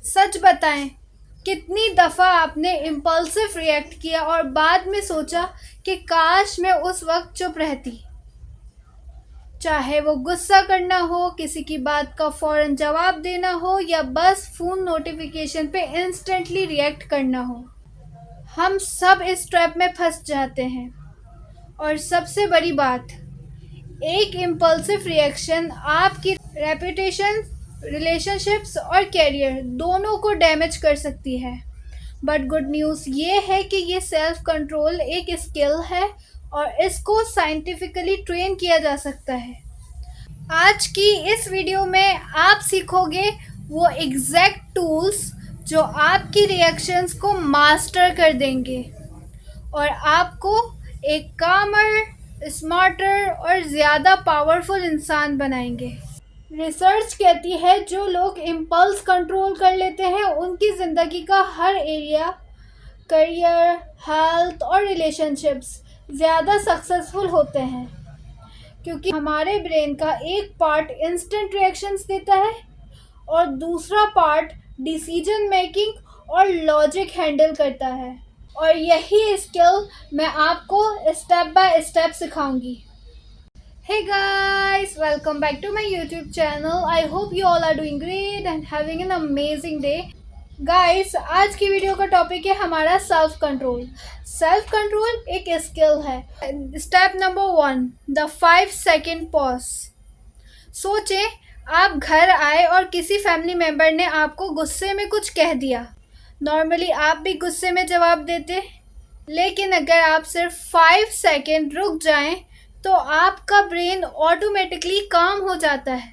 सच बताएं, कितनी दफ़ा आपने इम्पल्सिव रिएक्ट किया और बाद में सोचा कि काश मैं उस वक्त चुप रहती। चाहे वो गुस्सा करना हो, किसी की बात का फ़ौरन जवाब देना हो या बस फ़ोन नोटिफिकेशन पे इंस्टेंटली रिएक्ट करना हो। हम सब इस ट्रैप में फंस जाते हैं। और सबसे बड़ी बात, एक इम्पल्सिव रिएक्शन आपकी रेपुटेशन, रिलेशनशिप्स और करियर दोनों को डैमेज कर सकती है। बट गुड न्यूज़ ये है कि ये सेल्फ कंट्रोल एक स्किल है और इसको साइंटिफिकली ट्रेन किया जा सकता है। आज की इस वीडियो में आप सीखोगे वो एग्जैक्ट टूल्स जो आपकी रिएक्शंस को मास्टर कर देंगे और आपको एक कामर, स्मार्टर और ज़्यादा पावरफुल इंसान बनाएंगे। रिसर्च कहती है जो लोग इम्पल्स कंट्रोल कर लेते हैं उनकी ज़िंदगी का हर एरिया, करियर, हेल्थ और रिलेशनशिप्स ज़्यादा सक्सेसफुल होते हैं, क्योंकि हमारे ब्रेन का एक पार्ट इंस्टेंट रिएक्शंस देता है और दूसरा पार्ट डिसीजन मेकिंग और लॉजिक हैंडल करता है। और यही स्किल मैं आपको स्टेप बाय स्टेप सिखाऊंगी। Hey guys, welcome back to my YouTube channel. I hope you all are doing great and having an amazing day. Guys, आज की वीडियो का टॉपिक है हमारा सेल्फ कंट्रोल। सेल्फ कंट्रोल एक skill है। Step number 1, the 5 second pause. सोचें, आप घर आए और किसी फैमिली मेम्बर ने आपको गुस्से में कुछ कह दिया। नॉर्मली आप भी गुस्से में जवाब देते, लेकिन अगर आप सिर्फ 5 सेकेंड रुक जाएं तो आपका ब्रेन ऑटोमेटिकली काम हो जाता है।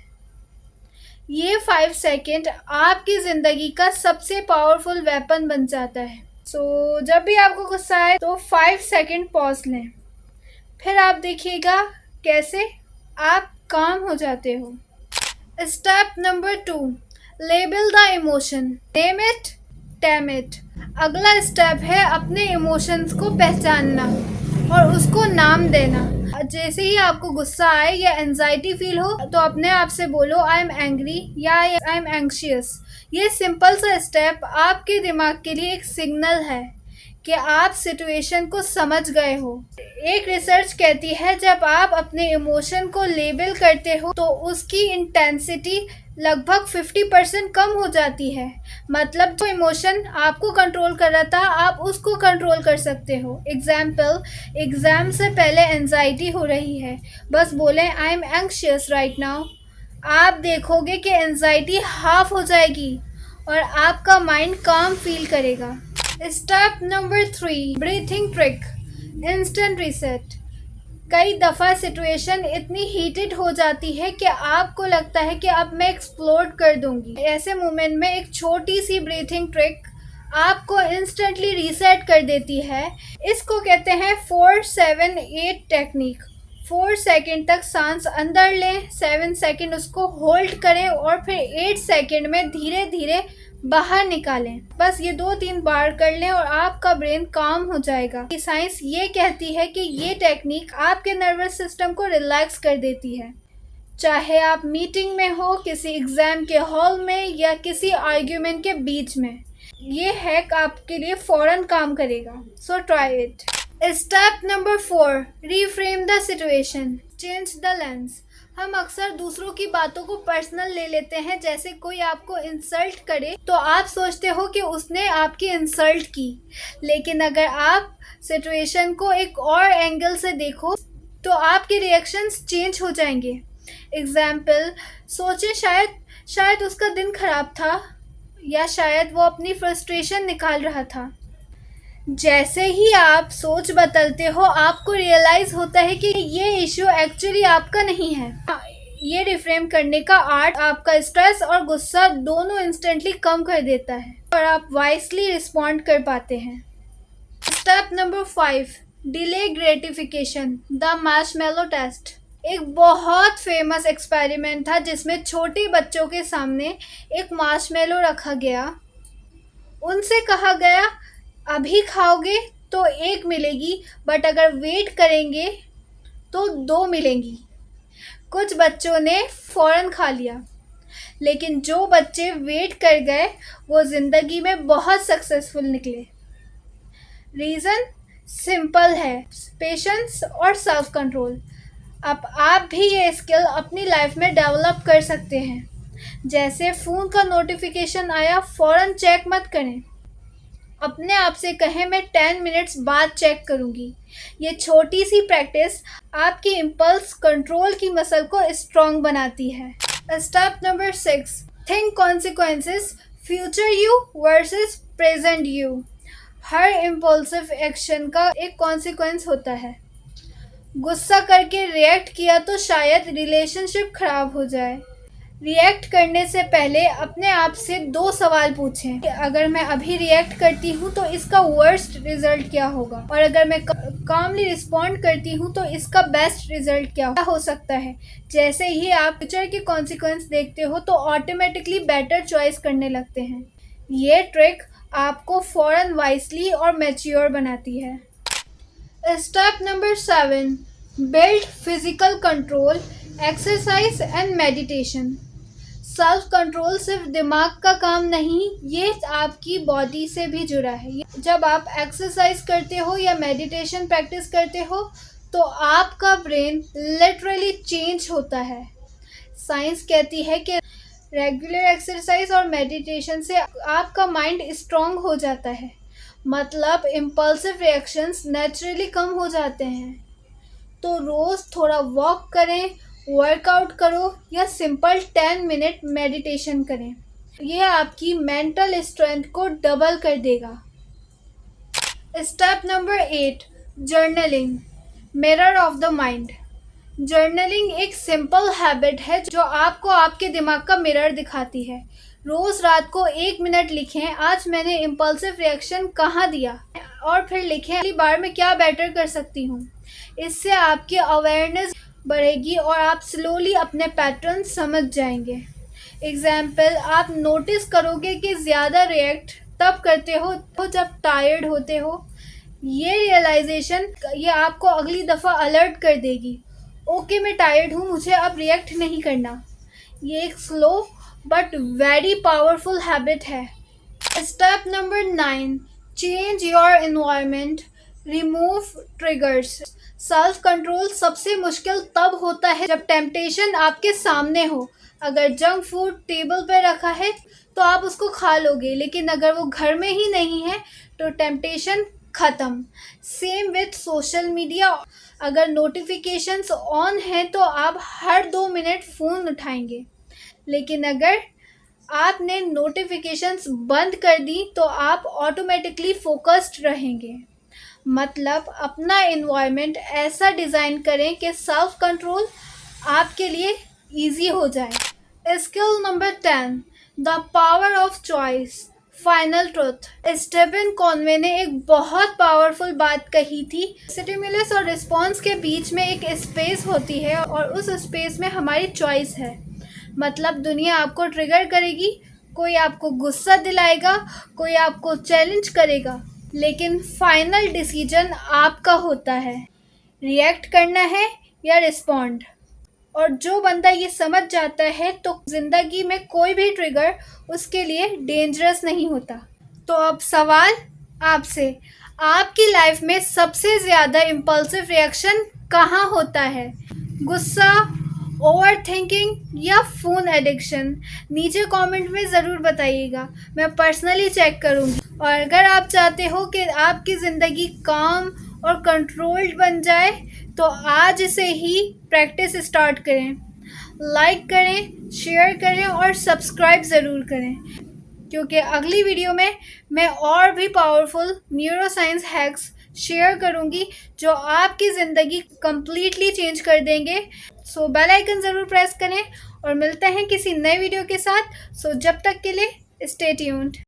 ये 5 सेकेंड आपकी ज़िंदगी का सबसे पावरफुल वेपन बन जाता है। जब भी आपको गुस्सा आए तो 5 सेकेंड पॉज लें, फिर आप देखिएगा कैसे आप काम हो जाते हो। Step number 2, label the emotion, name it, time it. अगला स्टेप है अपने इमोशंस को पहचानना और उसको नाम देना। जैसे ही आपको गुस्सा आए या एंजाइटी फील हो तो अपने आप से बोलो आई एम एंग्री या आई एम एंग्शियस। ये सिंपल सा स्टेप आपके दिमाग के लिए एक सिग्नल है कि आप सिचुएशन को समझ गए हो। एक रिसर्च कहती है जब आप अपने इमोशन को लेबल करते हो तो उसकी इंटेंसिटी लगभग 50% कम हो जाती है। मतलब जो इमोशन आपको कंट्रोल कर रहा था आप उसको कंट्रोल कर सकते हो। एग्जाम्पल, एग्ज़ाम से पहले एंजाइटी हो रही है, बस बोलें I am anxious right now. आप देखोगे कि एंजाइटी हाफ हो जाएगी और आपका माइंड काम फील करेगा। Step number 3, breathing trick, instant reset. कई दफ़ा सिचुएशन इतनी हीटेड हो जाती है कि आपको लगता है कि अब मैं एक्सप्लोड कर दूंगी। ऐसे मोमेंट में एक छोटी सी ब्रीथिंग ट्रिक आपको इंस्टेंटली रीसेट कर देती है। इसको कहते हैं 4-7-8 टेक्निक। 4 सेकेंड तक सांस अंदर लें, 7 सेकेंड उसको होल्ड करें और फिर 8 सेकेंड में धीरे धीरे बाहर निकालें। बस ये 2-3 बार कर लें और आपका ब्रेन काम हो जाएगा। साइंस ये कहती है कि ये टेक्निक आपके नर्वस सिस्टम को रिलैक्स कर देती है। चाहे आप मीटिंग में हो, किसी एग्ज़ाम के हॉल में या किसी आर्ग्यूमेंट के बीच में, ये हैक आपके लिए फ़ौरन काम करेगा। So try it. Step number 4, reframe the situation, change the lens. हम अक्सर दूसरों की बातों को पर्सनल ले लेते हैं। जैसे कोई आपको इंसल्ट करे तो आप सोचते हो कि उसने आपकी इंसल्ट की, लेकिन अगर आप सिचुएशन को एक और एंगल से देखो तो आपके रिएक्शंस चेंज हो जाएंगे। एग्जाम्पल, सोचें शायद उसका दिन खराब था या शायद वो अपनी फ्रस्ट्रेशन निकाल रहा था। जैसे ही आप सोच बदलते हो आपको रियलाइज़ होता है कि ये इशू एक्चुअली आपका नहीं है। ये रिफ्रेम करने का आर्ट आपका स्ट्रेस और गुस्सा दोनों इंस्टेंटली कम कर देता है और आप वाइसली रिस्पॉन्ड कर पाते हैं। Step number 5, delay gratification, the marshmallow test. एक बहुत फेमस एक्सपेरिमेंट था जिसमें छोटे बच्चों के सामने एक मार्शमैलो रखा गया। उनसे कहा गया अभी खाओगे तो 1 मिलेगी, बट अगर वेट करेंगे तो 2 मिलेंगी। कुछ बच्चों ने फ़ौरन खा लिया, लेकिन जो बच्चे वेट कर गए वो ज़िंदगी में बहुत सक्सेसफुल निकले। रीज़न सिंपल है, पेशेंस और सेल्फ कंट्रोल। अब आप भी ये स्किल अपनी लाइफ में डेवलप कर सकते हैं। जैसे फ़ोन का नोटिफिकेशन आया फ़ौरन चेक मत करें, अपने आप से कहें मैं 10 मिनट्स बाद चेक करूंगी। ये छोटी सी प्रैक्टिस आपकी इम्पल्स कंट्रोल की मसल को स्ट्रॉन्ग बनाती है। Step number 6, think consequences, future you versus present you. Her impulsive action का एक कॉन्सिक्वेंस होता है। गुस्सा करके रिएक्ट किया तो शायद रिलेशनशिप खराब हो जाए। रिएक्ट करने से पहले अपने आप से 2 सवाल पूछें कि अगर मैं अभी रिएक्ट करती हूँ तो इसका वर्स्ट रिजल्ट क्या होगा, और अगर मैं कामली रिस्पॉन्ड करती हूँ तो इसका बेस्ट रिजल्ट क्या हो सकता है। जैसे ही आप फ्यूचर के कॉन्सिक्वेंस देखते हो तो ऑटोमेटिकली बेटर चॉइस करने लगते हैं। ये ट्रिक आपको फ़ौरन वाइसली और मैच्योर बनाती है। Step number 7, build physical control, exercise and meditation. Self control सिर्फ दिमाग का काम नहीं, ये आपकी बॉडी से भी जुड़ा है। जब आप एक्सरसाइज करते हो या मेडिटेशन प्रैक्टिस करते हो तो आपका ब्रेन लिटरली चेंज होता है। साइंस कहती है कि रेगुलर एक्सरसाइज और मेडिटेशन से आपका माइंड स्ट्रांग हो जाता है, मतलब इम्पल्सिव रिएक्शंस नेचुरली कम हो जाते हैं। तो रोज़ थोड़ा वॉक करें, वर्कआउट करो या सिंपल 10 मिनट मेडिटेशन करें। यह आपकी मेंटल स्ट्रेंथ को डबल कर देगा। Step number 8, journaling, mirror of the mind. Journaling एक सिंपल हैबिट है जो आपको आपके दिमाग का मिरर दिखाती है। रोज़ रात को 1 मिनट लिखें, आज मैंने इम्पल्सिव रिएक्शन कहाँ दिया, और फिर लिखें अगली बार मैं क्या बेटर कर सकती हूँ। इससे आपकी अवेयरनेस बढ़ेगी और आप स्लोली अपने पैटर्न समझ जाएंगे। एग्जाम्पल, आप नोटिस करोगे कि ज़्यादा रिएक्ट तब करते हो जब टायर्ड होते हो। ये रियलाइजेशन ये आपको अगली दफ़ा अलर्ट कर देगी, ओके मैं टायर्ड हूँ, मुझे अब रिएक्ट नहीं करना। ये एक slow but very powerful habit है। Step number 9, change your environment, remove triggers. Self control सबसे मुश्किल तब होता है जब टेम्पटेशन आपके सामने हो। अगर जंक फूड टेबल पर रखा है तो आप उसको खा लोगे, लेकिन अगर वो घर में ही नहीं है तो टेम्पटेशन ख़त्म। सेम विथ सोशल मीडिया, अगर नोटिफिकेशंस ऑन हैं तो आप हर 2 मिनट फ़ोन उठाएंगे, लेकिन अगर आपने नोटिफिकेशंस बंद कर दी तो आप ऑटोमेटिकली फोकस्ड रहेंगे। मतलब अपना एनवायरनमेंट ऐसा डिज़ाइन करें कि सेल्फ कंट्रोल आपके लिए इजी हो जाए। Skill number 10, the power of choice, final truth. Stephen Covey ने एक बहुत पावरफुल बात कही थी, स्टिमुलस और रिस्पॉन्स के बीच में एक स्पेस होती है और उस स्पेस में हमारी चॉइस है। मतलब दुनिया आपको ट्रिगर करेगी, कोई आपको गुस्सा दिलाएगा, कोई आपको चैलेंज करेगा, लेकिन फाइनल डिसीजन आपका होता है, रिएक्ट करना है या रिस्पॉन्ड। और जो बंदा ये समझ जाता है तो ज़िंदगी में कोई भी ट्रिगर उसके लिए डेंजरस नहीं होता। तो अब सवाल आपसे, आपकी लाइफ में सबसे ज़्यादा इम्पल्सिव रिएक्शन कहाँ होता है? गुस्सा, ओवर थिंकिंग या फ़ोन एडिक्शन? नीचे कमेंट में ज़रूर बताइएगा, मैं पर्सनली चेक करूँगी। और अगर आप चाहते हो कि आपकी ज़िंदगी काम और कंट्रोल्ड बन जाए तो आज से ही प्रैक्टिस स्टार्ट करें। लाइक करें, शेयर करें और सब्सक्राइब ज़रूर करें, क्योंकि अगली वीडियो में मैं और भी पावरफुल न्यूरोसाइंस हैक्स शेयर करूंगी जो आपकी ज़िंदगी कम्प्लीटली चेंज कर देंगे। सो बेल आइकन ज़रूर प्रेस करें और मिलते हैं किसी नए वीडियो के साथ। सो जब तक के लिए स्टे ट्यून्ड।